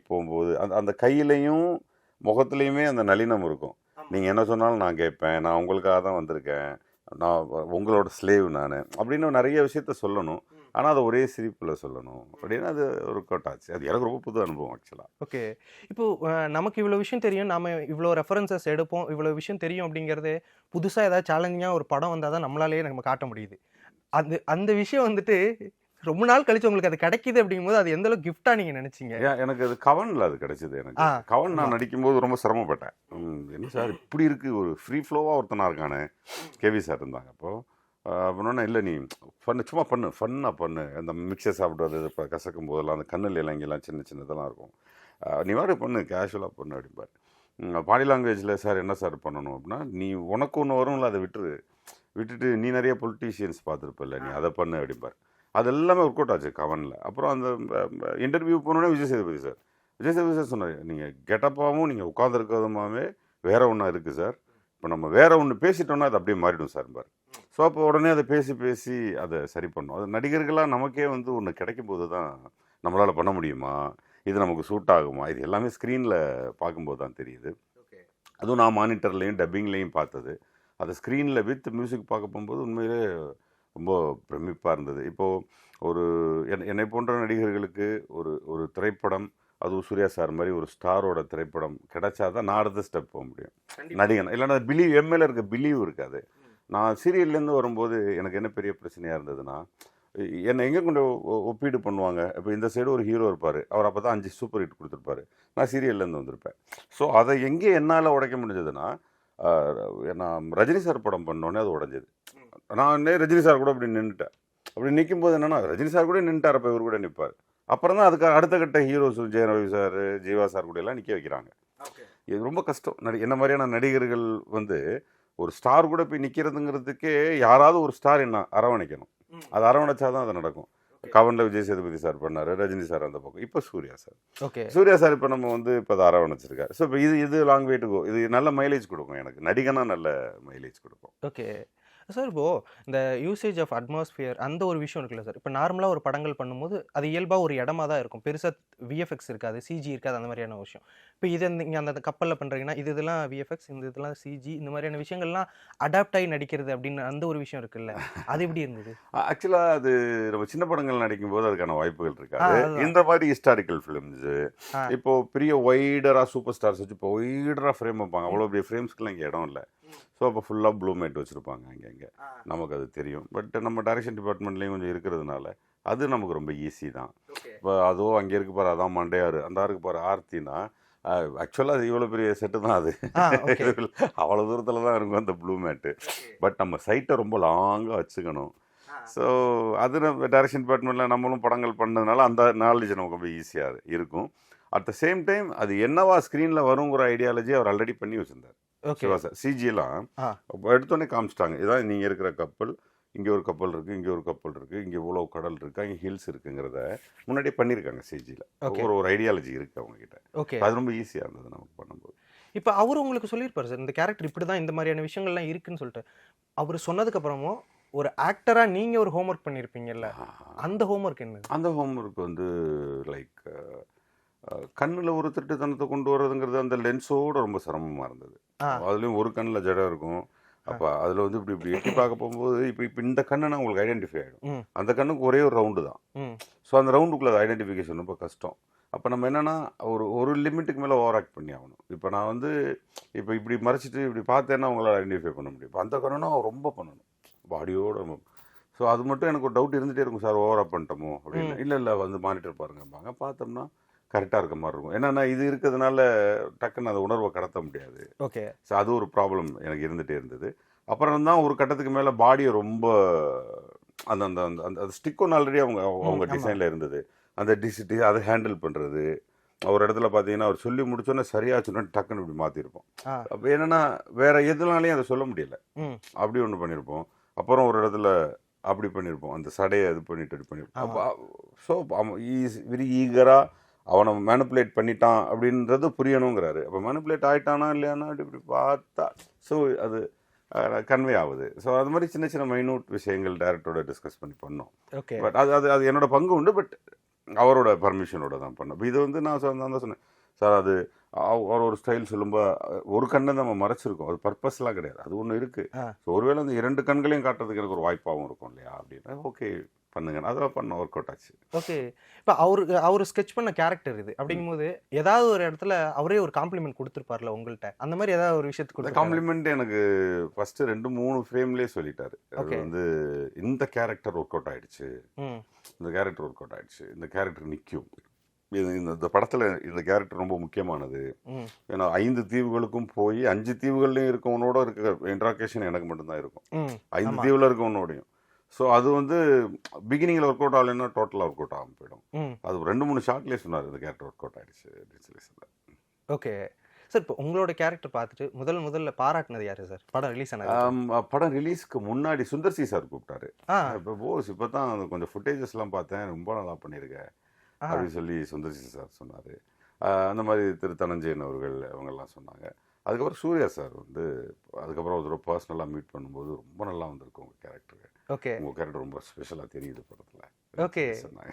போகும்போது அந்த அந்த கையிலையும் முகத்துலேயுமே அந்த நளினம் இருக்கும். நீங்கள் என்ன சொன்னாலும் நான் கேட்பேன், நான் உங்களுக்காக தான் வந்திருக்கேன், நான் உங்களோட ஸ்லேவ் நான் அப்படின்னு நிறைய விஷயத்த சொல்லணும். ஆனால் அதை ஒரே சிரிப்பில் சொல்லணும் அப்படின்னு அது ஒர்க் அவுட் ஆச்சு. அது எனக்கு ரொம்ப புது அனுபவம் ஆக்சுவலாக. ஓகே. இப்போ நமக்கு இவ்வளோ விஷயம் தெரியும், நாம இவ்வளோ ரெஃபரன்சஸ் எடுப்போம், இவ்வளோ விஷயம் தெரியும் அப்படிங்கிறது புதுசாக ஏதாவது சேலஞ்சிங்காக ஒரு படம் வந்தால் தான் நம்மளாலேயே நம்ம காட்ட முடியுது. அந்த அந்த விஷயம் வந்துட்டு ரொம்ப நாள் கழிச்சு உங்களுக்கு அது கிடைக்குது அப்படிங்கும்போது அது எந்த அளவுக்கு கிஃப்டா நீங்க நினைச்சீங்க? எனக்கு அது கவனில் அது கிடைச்சது. எனக்கு கவன் நான் நடிக்கும்போது ரொம்ப சிரமப்பட்டேன். என்ன சார் இப்படி இருக்கு, ஒரு ஃப்ரீ ஃப்ளோவாக ஒருத்தனா இருக்கானே. கேவி சார் இருந்தாங்க அப்போது. அப்படின்னா இல்லை நீ சும்மா பண்ணு, ஃபன்னாக பண்ணு. அந்த மிக்சர் சாப்பிட்றது இப்போ கசக்கும் போதெல்லாம் அந்த கண்ணில் இலங்கெல்லாம் சின்ன சின்னதெல்லாம் இருக்கும், நீ வாடி பண்ணு, கேஷுவலாக பண்ணு அப்படிம்பார். பாடி லாங்குவேஜில் சார் என்ன சார் பண்ணணும் அப்படின்னா, நீ உனக்கு ஒன்று வரும்ல அதை விட்டுட்டு நீ நிறைய பொலிட்டீஷியன்ஸ் பார்த்துருப்பில்ல, நீ அதை பண்ணு அப்படிம்பார். அது எல்லாமே ஒர்க் அவுட் ஆச்சு கவனில். அப்புறம் அந்த இன்டர்வியூ போனோடனே விஜய் சேதுபதி சார் சொன்னார், நீங்கள் கெட்டப்பாகவும் நீங்கள் உட்காந்துருக்கிறதுமாவே வேற ஒன்றா இருக்குது சார், இப்போ நம்ம வேற ஒன்று பேசிட்டோம்னா அது அப்படியே மாறிடும் சார்பார். ஸோ அப்போ உடனே அதை பேசி அதை சரி பண்ணோம். அது நடிகர்களாக நமக்கே வந்து ஒன்று கிடைக்கும் போது தான் நம்மளால் பண்ண முடியுமா, இது நமக்கு சூட் ஆகுமா, இது எல்லாமே ஸ்க்ரீனில் பார்க்கும்போது தான் தெரியுது. அதுவும் நான் மானிட்டர்லேயும் டப்பிங்லேயும் பார்த்தது, அதை ஸ்க்ரீனில் வித் மியூசிக் பார்க்க போகும்போது உண்மையிலே ரொம்ப பிரமிப்பாக இருந்தது. இப்போது ஒரு என்னை போன்ற நடிகர்களுக்கு ஒரு திரைப்படம், அதுவும் சூர்யா சார் மாதிரி ஒரு ஸ்டாரோட திரைப்படம் கிடைச்சாதான் நான் அடுத்த ஸ்டெப் போக முடியும் நடிகன். இல்லைன்னா எம்எல்ஏ இருக்க பிலீவ் இருக்காது. நான் சீரியல்லேருந்து வரும்போது எனக்கு என்ன பெரிய பிரச்சனையாக இருந்ததுன்னா, என்னை எங்கே கொண்டு ஒப்பீடு பண்ணுவாங்க. இப்போ இந்த சைடு ஒரு ஹீரோ இருப்பார், அவர் அப்போ தான் 5 சூப்பர் ஹிட் கொடுத்துருப்பாரு, நான் சீரியல்லேருந்து வந்திருப்பேன். ஸோ அதை எங்கே என்னால் உடைக்க முடிஞ்சதுன்னா, நான் ரஜினி சார் படம் பண்ணோன்னே அது உடைஞ்சது. நான் ரஜினி சார் கூட அப்படி நின்றுட்டேன். அப்படி நிற்கும் போது என்னன்னா, ரஜினி சார் கூட நின்றுட்டார், அப்போ இவர் கூட நிற்பார். அப்புறம் தான் அதுக்கு அடுத்த கட்ட heroes Jayaravi sir, Jeeva sir கூட எல்லாம் நிற்க வைக்கிறாங்க. இது ரொம்ப கஷ்டம். என்ன மாதிரியான நடிகர்கள் வந்து ஒரு ஸ்டார் கூட போய் நிற்கிறதுங்கிறதுக்கே யாராவது ஒரு ஸ்டார் என்ன அரவணைக்கணும். அது அரவணைச்சாதான் அது நடக்கும். கவனில் விஜய் சேதுபதி சார் பண்ணார், ரஜினி சார் அந்த பக்கம், இப்போ சூர்யா சார். சூர்யா சார் இப்போ நம்ம வந்து இப்போ அதை அரவணைச்சிருக்காரு. ஸோ இப்போ இது லாங் வே டு கோ. இது நல்ல மைலேஜ் கொடுக்கும், எனக்கு நடிகனாக நல்ல மைலேஜ் கொடுக்கும். Okay sir. இப்போது இந்த யூசேஜ் ஆஃப் அட்மாஸ்பியர் அந்த ஒரு விஷயம் இருக்குல்ல சார், இப்போ நார்மலாக ஒரு படங்கள் பண்ணும்போது அது இயல்பாக ஒரு இடமா தான் இருக்கும், பெருசாக விஎஃப்எக்ஸ் இருக்காது, சிஜி இருக்காது, அந்த மாதிரியான விஷயம். இப்போ இது நீங்கள் அந்த கப்பலில் பண்ணுறீங்கன்னா இதெல்லாம் விஎஃப்எக்ஸ், இதெல்லாம் சிஜி, இந்த மாதிரியான விஷயங்கள்லாம் அடாப்ட் ஆகி நடிக்கிறது அப்படின்னு அந்த ஒரு விஷயம் இருக்குல்ல, அது எப்படி இருந்தது? ஆக்சுவலாக அது நம்ம சின்ன படங்கள் நடிக்கும்போது அதுக்கான வாய்ப்புகள் இருக்காது. இந்த மாதிரி ஹிஸ்டாரிக்கல் ஃபிலிம்ஸு இப்போது பெரிய ஒய்டராக சூப்பர் ஸ்டார்ஸ் வச்சு இப்போ ஒய்டராக ஃப்ரேம் வைப்பாங்க, அவ்வளோ பெரிய ஃப்ரேம்ஸ்க்குலாம் இங்கே இடம் இல்லை. ஸோ அப்போ ஃபுல்லாக ப்ளூ மேட் வச்சுருப்பாங்க அங்கே நமக்கு அது தெரியும். பட் நம்ம டைரக்ஷன் டிபார்ட்மெண்ட்லேயும் கொஞ்சம் இருக்கிறதுனால அது நமக்கு ரொம்ப ஈஸி தான். இப்போ அதுவும் அங்கே இருக்கு பாரு, அதான் மண்டையாரு, அந்த இருக்கு பாரு ஆர்த்தினா, ஆக்சுவலாக அது இவ்வளோ பெரிய செட்டு தான், அது அவ்வளோ தூரத்தில் தான் இருக்கும் அந்த ப்ளூ மேட்டு. பட் நம்ம சைட்டை ரொம்ப லாங்காக வச்சுக்கணும். ஸோ அது நம்ம டைரக்ஷன் டிபார்ட்மெண்ட்டில் நம்மளும் படங்கள் பண்ணதுனால அந்த நாலேஜ் நமக்கு ரொம்ப ஈஸியாக இருக்கும். அட் த சேம் டைம் அது என்னவா ஸ்க்ரீனில் வருங்கிற ஐடியாலஜி அவர் ஆல்ரெடி பண்ணி வச்சுருந்தார். சிவா சார் சிஜிலாம் எடுத்தோடனே காமிச்சிட்டாங்க, இதான் நீங்கள் இருக்கிற கப்பல், இங்கே ஒரு கப்பல் இருக்குது, இங்கே ஒரு கப்பல் இருக்குது, இங்கே இவ்வளோ கடல் இருக்குது, இங்கே ஹில்ஸ் இருக்குங்கிறத முன்னாடியே பண்ணியிருக்காங்க சிஜியில். ஒரு ஐடியாலஜி இருக்குது அவங்ககிட்ட. ஓகே, அது ரொம்ப ஈஸியாக இருந்தது நமக்கு பண்ணும்போது. இப்போ அவர் உங்களுக்கு சொல்லியிருப்பார் சார், இந்த கேரக்டர் இப்படி தான், இந்த மாதிரியான விஷயங்கள்லாம் இருக்குன்னு சொல்லிட்டு. அவர் சொன்னதுக்கப்புறமும் ஒரு ஆக்டராக நீங்கள் ஒரு ஹோம்ஒர்க் பண்ணியிருப்பீங்கல்ல, அந்த ஹோம்ஒர்க் என்ன? அந்த ஹோம்ஒர்க் வந்து லைக் கண்ணில் ஒரு திருட்டுத்தனத்தை கொண்டு வர்றதுங்கிறது அந்த லென்ஸோடு ரொம்ப சிரமமாக இருந்தது. அதுலேயும் ஒரு கண்ணில் ஜடம் இருக்கும், அப்போ அதில் வந்து இப்படி இப்படி எட்டி பார்க்க போகும்போது இப்போ இந்த கண்ணுனா உங்களுக்கு ஐடென்டிஃபை ஆகிடும். அந்த கண்ணுக்கு ஒரே ஒரு ரவுண்டு தான். ஸோ அந்த ரவுண்டுக்குள்ள ஐடென்டிஃபிகேஷன் ரொம்ப கஷ்டம். அப்போ நம்ம என்னென்னா ஒரு லிமிட்டுக்கு மேலே ஓவர் ஆக்ட் பண்ணி ஆகணும். இப்போ நான் வந்து இப்போ இப்படி மறைச்சிட்டு இப்படி பார்த்தேன்னா அவங்களால ஐடென்டிஃபை பண்ண முடியும். இப்போ அந்த கண்ணுனா ரொம்ப பண்ணணும் பாடியோட. ஸோ அது மட்டும் எனக்கு ஒரு டவுட் இருந்துகிட்டே இருக்கும், சார் ஓவராக பண்ணிட்டோமோ அப்படின்னு. இல்லை வந்து மானிட்டர் பாருங்கம்பாங்க, பார்த்தோம்னா கரெக்டாக இருக்க மாதிரி இருக்கும். என்னன்னா இது இருக்கிறதுனால டக்குன்னு அந்த உணர்வை கடத்த முடியாது. ஓகே. ஸோ அது ஒரு ப்ராப்ளம் எனக்கு இருந்துகிட்டே இருந்தது. அப்புறம் தான் ஒரு கட்டத்துக்கு மேலே பாடியை ரொம்ப அந்த அந்த அந்த அந்த ஸ்டிக் ஒன்று ஆல்ரெடி அவங்க டிசைனில் இருந்தது. அந்த டிசிட்டி அதை ஹேண்டில் பண்ணுறது ஒரு இடத்துல பார்த்தீங்கன்னா அவர் சொல்லி முடிச்சோன்னே சரியாச்சுன்னு டக்குன்னு இப்படி மாற்றிருப்போம். அப்போ என்னென்னா வேற எதுனாலையும் அதை சொல்ல முடியல, அப்படி ஒன்று பண்ணியிருப்போம். அப்புறம் ஒரு இடத்துல அப்படி பண்ணியிருப்போம், அந்த சடையை இது பண்ணிட்டு இது பண்ணியிருப்போம். அப்போ ஸோ இஸ் வெரி ஈகராக அவனை மேனிப்புலேட் பண்ணிட்டான் அப்படின்றது புரியணுங்கிறாரு. அப்போ மேனிப்புலேட் ஆகிட்டானா இல்லையானா இப்படி பார்த்தா ஸோ அது கன்வே ஆகுது. ஸோ அது மாதிரி சின்ன சின்ன மைனூட் விஷயங்கள் டேரக்டரோட டிஸ்கஸ் பண்ணி பண்ணோம். ஓகே. பட் அது என்னோட பங்கு உண்டு, பட் அவரோட பர்மிஷனோட தான் பண்ணோம். இப்போ இது வந்து நான் தான் சொன்னேன், சார் அது அவர் ஒரு ஸ்டைல் சொல்லும்போது ஒரு கண்ணை நம்ம மறைச்சிருக்கோம், அது பர்பஸ்லாம் கிடையாது, அது ஒன்று இருக்குது. ஸோ ஒருவேளை அந்த 2 கண்களையும் காட்டுறதுக்கு எனக்கு ஒரு வாய்ப்பாகவும் இருக்கும் இல்லையா அப்படின்னா ஓகே பண்ணுங்க, அதெல்லாம் பண்ண ஒர்க் அவுட் ஆச்சு. ஓகே. இப்போ அவர் ஸ்கெட்ச் பண்ண கேரக்டர் இது அப்படிங்கும்போது ஏதாவது ஒரு இடத்துல அவரே ஒரு காம்ப்ளிமெண்ட் கொடுத்துருப்பார்ல உங்கள்கிட்ட, அந்த மாதிரி ஏதாவது ஒரு விஷயத்துக்கு காம்ப்ளிமெண்ட் எனக்கு ஃபர்ஸ்ட் 2-3 ஃப்ரேம்லேயே சொல்லிட்டாரு. அது வந்து இந்த கேரக்டர் ஒர்க் அவுட் ஆயிடுச்சு, இந்த கேரக்டர் ஒர்க் அவுட் ஆயிடுச்சு, இந்த கேரக்டர் நிற்கும், இந்த படத்தில் இந்த கேரக்டர் ரொம்ப முக்கியமானது. ஏன்னா 5 தீவுகளுக்கும் போய் 5 தீவுகள்லையும் இருக்கவனோட இருக்க இன்ட்ராக்ஷன் எனக்கு மட்டும்தான் இருக்கும், 5 தீவில் இருக்கவனோடையும். ஸோ அது வந்து பிகினிங்கில் ஒர்க் அவுட் ஆகலைன்னா டோட்டலாக ஒர்க் அவுட் ஆகாமல் போயிடும். அது 2-3 ஷார்ட்லேயே சொன்னார் இந்த கேரக்டர் ஒர்க் அவுட் ஆகிடுச்சு அப்படின்னு சொல்லி சொன்னார். Okay sir. இப்போ உங்களோட கேரக்டர் பார்த்துட்டு முதல்ல பாராட்டினது யாரு சார்? படம் ரிலீஸ் ஆனது? படம் ரிலீஸ்க்கு முன்னாடி சுந்தர் சி சார் கூப்பிட்டாரு. இப்போ போஸ் இப்போ தான் கொஞ்சம் ஃபுட்டேஜஸ்லாம் பார்த்தேன், ரொம்ப நல்லா பண்ணியிருக்கேன் அப்படின்னு சொல்லி சுந்தர் சி சார் சொன்னார். அந்த மாதிரி திரு தனஞ்சயன் அவர்கள் அவங்கெல்லாம் சொன்னாங்க. அதுக்கப்புறம் சூர்யா சார் வந்து அதுக்கப்புறம் ஒரு பர்சனலாக மீட் பண்ணும்போது ரொம்ப நல்லா வந்திருக்கு உங்கள் கேரக்டர். ஓகே. உங்கள் கேரக்டர் ரொம்ப ஸ்பெஷலாக தெரியுது படத்தில். ஓகே சொன்னாங்க.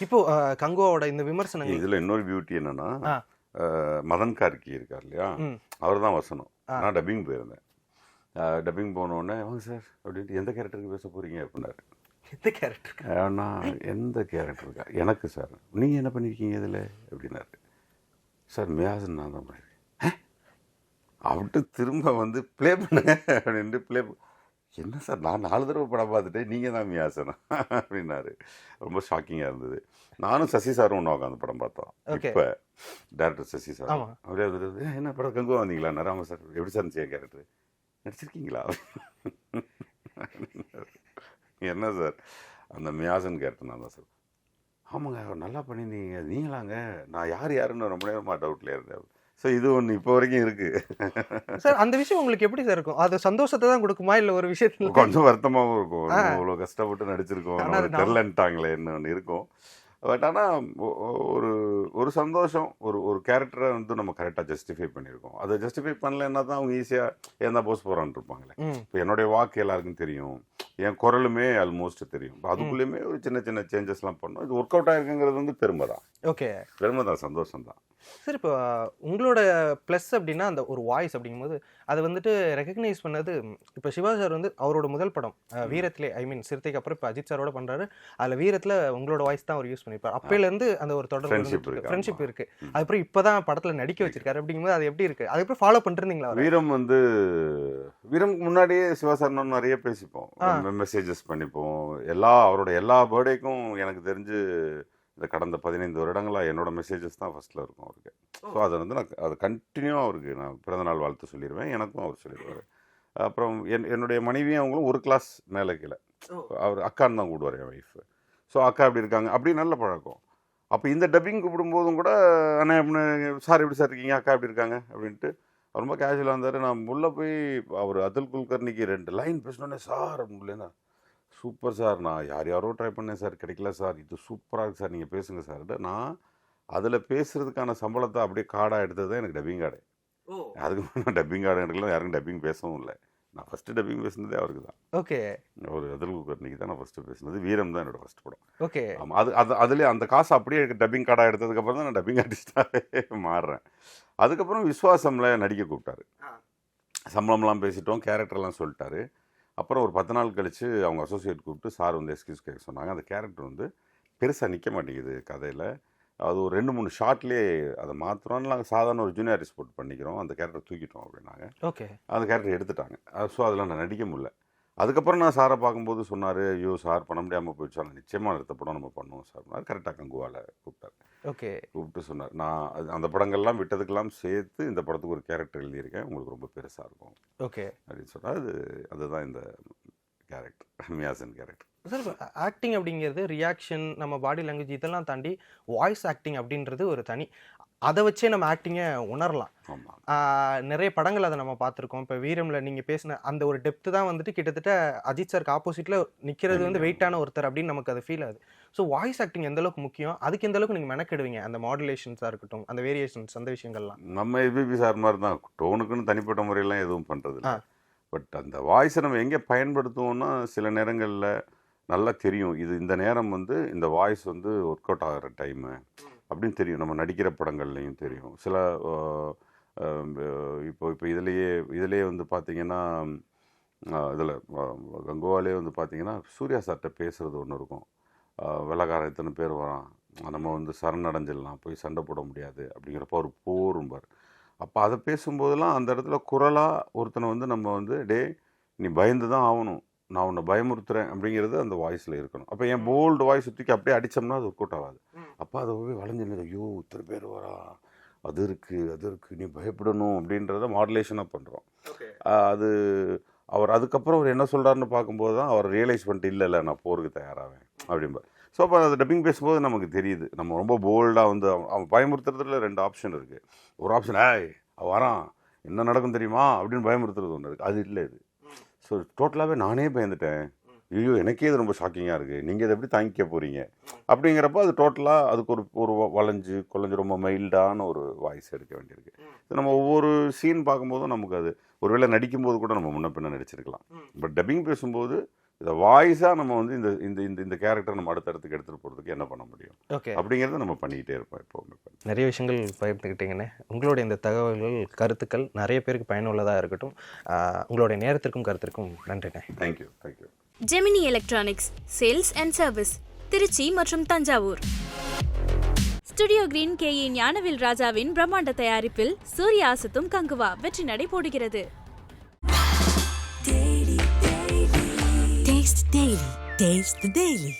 இப்போ கங்குவாவோட இந்த விமர்சனங்கள் இதில் இன்னொரு பியூட்டி என்னன்னா மதன் கார்கி இருக்கார் இல்லையா, அவர் தான் வசனம். நான் டப்பிங் போயிருந்தேன். டப்பிங் போனோடனே வாங்க சார் அப்படின்ட்டு எந்த கேரக்டருக்கு பேச போகிறீங்க அப்படின்னாரு. எந்த கேரக்டர்? நான் எந்த கேரக்டருக்கா எனக்கு சார், நீங்கள் என்ன பண்ணியிருக்கீங்க இதில் அப்படின்னாரு. சார் மியாசன் நான் தான் பண்ணியிருக்கேன் அப்படின்ட்டு திரும்ப வந்து ப்ளே பண்ணுங்க அப்படின்ட்டு ப்ளே. என்ன சார் நான் 4 தடவை படம் பார்த்துட்டேன், நீங்கள் தான் மியாசனா அப்படின்னாரு. ரொம்ப ஷாக்கிங்காக இருந்தது. நானும் சசி சாரும் ஒன்று உட்காந்து படம் பார்த்தோம். இப்போ டேரக்டர் சசி சார் அவரே என்ன படம் கங்குவா வந்தீங்களா? நராம சார் எப்படி சார் இருந்துச்சு கேரக்டர், நடிச்சிருக்கீங்களா? என்ன சார் அந்த மியாசன் கேரக்டர் நான் தான் சார். ஆமாங்க நல்லா பண்ணியிருந்தீங்க, நீங்களாங்க நான் யாருன்னு ரொம்ப நேரமாக டவுட்ல இருந்தேன். ஸோ இது ஒன்று இப்போ வரைக்கும் இருக்கு சார். அந்த விஷயம் உங்களுக்கு எப்படி சார் இருக்கும்? அது சந்தோஷத்தை தான் கொடுக்குமா இல்லை ஒரு விஷயத்துல கொஞ்சம் வருத்தமாகவும் இருக்கும்? அவ்வளோ கஷ்டப்பட்டு நடிச்சிருக்கோம், நமக்கு தெரிலன்ட்டாங்களே என்ன ஒன்று இருக்கும். பட் ஆனால் ஒரு சந்தோஷம், ஒரு கேரக்டரை வந்து நம்ம கரெக்டாக ஜஸ்டிஃபை பண்ணியிருக்கோம். அதை ஜஸ்டிஃபை பண்ணலைன்னா தான் அவங்க ஈஸியாக ஏன் தான் போஸ் போகிறான்னு இருப்பாங்களே. இப்போ என்னுடைய வாக்கு எல்லாருக்கும் தெரியும், என் குரலுமே ஆல்மோஸ்ட் தெரியும். இப்போ அதுக்குள்ளேயுமே ஒரு சின்ன சின்ன சேஞ்சஸ்லாம் பண்ணோம். இது ஒர்க் அவுட் ஆகிருக்குங்கிறது வந்து பெருமை தான். ஓகே, பெருமை தான், சந்தோஷம் தான். சார் இப்போ உங்களோட ப்ளஸ் அப்படின்னா அந்த ஒரு வாய்ஸ் அப்படிங்கும்போது அதை வந்துட்டு ரெகக்னைஸ் பண்ணது இப்போ சிவா சார் வந்து அவரோட முதல் படம் வீரத்திலே, ஐ மீன் சிறுத்தைக்கு அப்புறம் இப்போ அஜித் சாரோட பண்ணுறாரு. அதில் வீரத்தில் உங்களோட வாய்ஸ் தான் அவர் யூஸ் பண்ணியிருப்பார். அப்பையிலேருந்து அந்த ஒரு தொடர் ஃப்ரெண்ட்ஷிப் இருக்கு. அதுக்கப்புறம் இப்போ தான் படத்தில் நடிக்க வச்சிருக்காரு. அப்படிங்கும்போது அது எப்படி இருக்கு? அதுக்கப்புறம் ஃபாலோ பண்ணிருந்தீங்களா? வீரம் வந்து வீரம்க்கு முன்னாடியே சிவா சார் நிறைய பேசிப்போம், மெசேஜஸ் பண்ணிப்போம். அவரோட எல்லா பர்த்டேக்கும் எனக்கு தெரிஞ்சு இந்த கடந்த 15 வருடங்களாக என்னோட மெசேஜஸ் தான் ஃபர்ஸ்ட்டில் இருக்கும் அவருக்கு. ஸோ அதை வந்து அது கண்டினியூவாக அவருக்கு நான் பிறந்தநாள் வாழ்த்து சொல்லிடுவேன், எனக்கும் அவர் சொல்லிடுவார். அப்புறம் என்னுடைய மனைவியும் அவங்களும் ஒரு கிளாஸ் மேலே கீழே, அவர் அக்கான்னு தான் கூடுவார் என் ஒய்ஃப். ஸோ அக்கா எப்படி இருக்காங்க அப்படி நல்ல பழக்கம். அப்போ இந்த டப்பிங் கூப்பிடும்போதும் கூட அண்ணா சார் எப்படி சார் இருக்கீங்க, அக்கா எப்படி இருக்காங்க அப்படின்ட்டு ரொம்ப கேஷுவலாக இருந்தார். நான் உள்ளே போய் அவர் அதுல் குல்கர்னிக்கு 2 லைன் பேசினோடனே சார் அப்படின்னா சூப்பர் சார், நான் யாரோ ட்ரை பண்ணேன் சார் கிடைக்கல சார், இது சூப்பராக இருக்குது சார், நீங்கள் பேசுங்க சார். நான் அதில் பேசுகிறதுக்கான சம்பளத்தை அப்படியே கார்டாக எடுத்தது தான் எனக்கு டப்பிங் கார்டு. அதுக்கு முன்னாடி நான் டப்பிங் கார்டு எடுக்கலாம், யாருக்கும் டப்பிங் பேசவும் இல்லை. நான் ஃபஸ்ட்டு டப்பிங் பேசுனதே அவருக்கு தான். ஓகே, ஒரு அதுல் குல்கர்னிக்கு தான் நான் ஃபஸ்ட்டு பேசுனது. வீரம் தான் என்னோடய ஃபஸ்ட் படம். ஓகே, ஆமாம். அதுலேயே அந்த காசு அப்படியே டப்பிங் கார்டாக எடுத்ததுக்கப்புறம் தான் நான் டப்பிங் ஆர்டிஸ்டாகவே மாறுறேன். அதுக்கப்புறம் விஸ்வாசமில் நடிக்க கூப்பிட்டாரு. சம்பளம்லாம் பேசிட்டோம், கேரக்டர்லாம் சொல்லிட்டாரு. அப்புறம் ஒரு 10 நாள் கழித்து அவங்க அசோசியேட் கூப்பிட்டு சார் வந்து எக்ஸ்கியூஸ் கேட்க சொன்னாங்க. அந்த கேரக்டர் வந்து பெருசாக நிற்க மாட்டேங்குது கதையில், அது ஒரு 2-3 ஷார்ட்லேயே அதை மாற்றுறோன்னு நாங்கள் சாதாரண ஒரு ஜூனியர் ஆர்டிஸ்ட் போட்டு பண்ணிக்கிறோம், அந்த கேரக்டர் தூக்கிட்டோம் அப்படின்னாங்க. ஓகே. அந்த கேரக்டர் எடுத்துட்டாங்க. ஸோ அதில் நான் நடிக்க முடியல. அதுக்கப்புறம் நான் சாரை பார்க்கும்போது சொன்னார், ஐயோ சார் பண்ண முடியாமல் போயிடுச்சு, ஆனால் நிச்சயமாக அடுத்த படம் நம்ம பண்ணுவோம் சார். கரெக்டாக கங்குவாவில் கூப்பிட்டார். ஓகே. கூப்பிட்டு சொன்னார், நான் அந்த படங்கள்லாம் விட்டதுக்கெல்லாம் சேர்த்து இந்த படத்துக்கு ஒரு கேரக்டர் எழுதியிருக்கேன், உங்களுக்கு ரொம்ப பெருசாக இருக்கும் ஓகே அப்படின்னு சொன்னார். அதுதான் இந்த கேரக்டர், மியாசன் கேரக்டர். சார் ஆக்டிங் அப்படிங்கிறது ரியாக்ஷன், நம்ம பாடி லாங்குவேஜ் இதெல்லாம் தாண்டி வாய்ஸ் ஆக்டிங் அப்படின்றது ஒரு தனி, அதை வச்சே நம்ம ஆக்டிங்கை உணரலாம். ஆமாம், நிறைய படங்கள் அதை நம்ம பார்த்துருக்கோம். இப்போ வீரமில் நீங்கள் பேசின அந்த ஒரு டெப்த்து தான் வந்துட்டு கிட்டத்தட்ட அஜித் சாருக்கு ஆப்போசிட்டில் நிற்கிறது வந்து வெயிட்டான ஒருத்தர் அப்படின்னு நமக்கு அது ஃபீல் ஆகுது. ஸோ வாய்ஸ் ஆக்டிங் எந்த அளவுக்கு முக்கியம், அதுக்கு எந்த அளவுக்கு நீங்கள் மெனக்கெடுவீங்க, அந்த மாடுலேஷன்ஸாக இருக்கட்டும், அந்த வேரியேஷன்ஸ், அந்த விஷயங்கள்லாம்? நம்ம எபிபி சார் மாதிரி தான், டோனுக்குன்னு தனிப்பட்ட முறையெல்லாம் எதுவும் பண்ணுறது இல்லை. பட் அந்த வாய்ஸை நம்ம எங்கே பயன்படுத்துவோம்னா சில நேரங்களில் நல்லா தெரியும், இது இந்த நேரம் வந்து இந்த வாய்ஸ் வந்து ஒர்க் அவுட் ஆகிற டைமு அப்படின்னு தெரியும். நம்ம நடிக்கிற படங்கள்லையும் தெரியும். சில இப்போ இதிலேயே வந்து பார்த்திங்கன்னா, இதில் கங்குவாலே வந்து பார்த்திங்கன்னா சூர்யா சார்கிட்ட பேசுகிறது ஒன்று இருக்கும், வெள்ளக்காரன் இத்தனை பேர் வரான், நம்ம வந்து சரணடைஞ்சிடலாம், போய் சண்டை போட முடியாது அப்படிங்கிறப்ப ஒரு போரும்பார். அப்போ அதை பேசும்போதெல்லாம் அந்த இடத்துல குரலாக ஒருத்தனை வந்து நம்ம வந்து டே நீ பயந்து தான் ஆகணும், நான் உன்னை பயமுறுத்துறேன் அப்படிங்கிறது அந்த வாய்ஸில் இருக்கணும். அப்போ என் போல்டு வாய்ஸ் தூக்கி அப்படியே அடித்தோம்னா அது ஒர்க் அவுட் ஆகாது. அப்போ அதை போய் வளைஞ்சினது, ஐயோ இத்தனை பேர் வரா, அது இருக்குது நீ பயப்படணும் அப்படின்றத மாடுலேஷனாக பண்ணுறோம். அது அவர் அதுக்கப்புறம் அவர் என்ன சொல்கிறாருன்னு பார்க்கும்போது தான் அவர் ரியலைஸ் பண்ணிட்டு இல்லை நான் போருக்கு தயாராவேன் அப்படிம்பார். ஸோ அப்போ அது டப்பிங் பேசும்போது நமக்கு தெரியுது நம்ம ரொம்ப போல்டாக வந்து அவன் பயமுறுத்துறதுல 2 ஆப்ஷன் இருக்குது. ஒரு ஆப்ஷன் அவன் வரான் என்ன நடக்கும் தெரியுமா அப்படின்னு பயமுறுத்துறது ஒன்று இருக்குது, அது இல்லை இது. ஸோ டோட்டலாகவே நானே பயந்துட்டேன், ஐயோ எனக்கே இது ரொம்ப ஷாக்கிங்காக இருக்குது, நீங்கள் இதை எப்படி தாங்கிக்க போகிறீங்க அப்படிங்கிறப்போ அது டோட்டலாக அதுக்கு ஒரு குழஞ்சு ரொம்ப மைல்டான ஒரு வாய்ஸ் எடுக்க வேண்டியிருக்கு. இது நம்ம ஒவ்வொரு சீன் பார்க்கும்போதும் நமக்கு அது ஒருவேளை நடிக்கும்போது கூட நம்ம முன்ன பின்ன நடிச்சிருக்கலாம். பட் டப்பிங் பேசும்போது இதை வாய்ஸாக நம்ம வந்து இந்த இந்த இந்த இந்த கேரக்டர் நம்ம அடுத்தடுத்துக்கு எடுத்துகிட்டு போகிறதுக்கு என்ன பண்ண முடியும் அப்படிங்கிறத நம்ம பண்ணிக்கிட்டே இருப்போம். எப்போவுமே நிறைய விஷயங்கள் பகிர்ந்துக்கிட்டீங்கண்ணே. உங்களுடைய இந்த தகவல்கள், கருத்துக்கள் நிறைய பேருக்கு பயனுள்ளதாக இருக்கட்டும். உங்களுடைய நேரத்திற்கும் கருத்திற்கும் நன்றிண்ணே. Thank you. Gemini Electronics sales and service, Tiruchi மற்றும் Thanjavur. Studio Green KE Gnanavel ராஜாவின் பிரம்மாண்ட தயாரிப்பில் சூர்யா அசத்தும் கங்குவா வெற்றி நடை போடுகிறது. Taste the Daily.